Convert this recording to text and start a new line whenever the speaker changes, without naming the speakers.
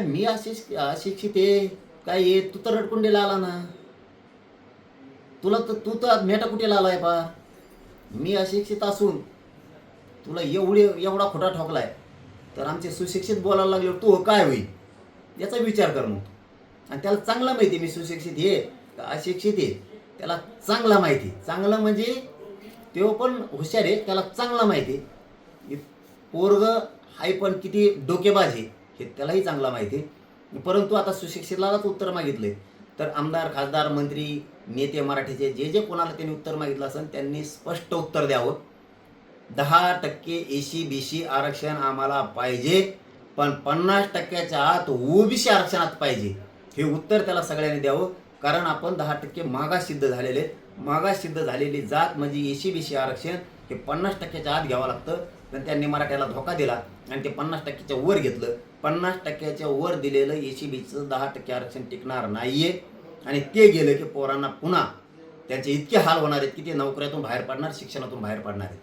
मी अशिक्षित आहे काय आहे, तू तर रडकुंडीला आला ना. तू तर मेटाकुटीला आलाय पा. मी अशिक्षित असून तुला एवढा खोटा ठोकलाय, तर आमचे सुशिक्षित बोलायला लागले तू काय होईल याचा विचार कर मग. आणि त्याला चांगला माहिती मी सुशिक्षित आहे का अशिक्षित आहे, त्याला चांगला माहिती. चांगलं म्हणजे तो पण हुशार आहे, त्याला चांगला माहिती आहे. पोरग हाय पण किती डोकेबाज आहे हे त्यालाही चांगला माहिती आहे. परंतु आता सुशिक्षितलाच उत्तर मागितलंय, तर आमदार खासदार मंत्री नेते मराठीचे जे जे कोणाला त्यांनी उत्तर मागितलं असेल त्यांनी स्पष्ट उत्तर द्यावं. 10% एसी बीसी आरक्षण आम्हाला पाहिजे, पण 50%च्या आत ओबीसी आरक्षणात पाहिजे, हे उत्तर त्याला सगळ्यांनी द्यावं. कारण आपण 10% मागास सिद्ध झालेले. मागास सिद्ध झालेली जात म्हणजे एसी बीसी आरक्षण हे 50%च्या आत घ्यावं लागतं. पण त्यांनी मराठ्याला धोका दिला आणि ते 50%च्या वर घेतलं. 50%च्या वर दिलेलं एसी बीसीचं 10% आरक्षण टिकणार नाहीये. आणि ते गेलं की पोरांना पुन्हा त्यांचे इतके हाल होणार आहेत की ते नोकऱ्यातून बाहेर पडणार, शिक्षणातून बाहेर पडणार आहेत.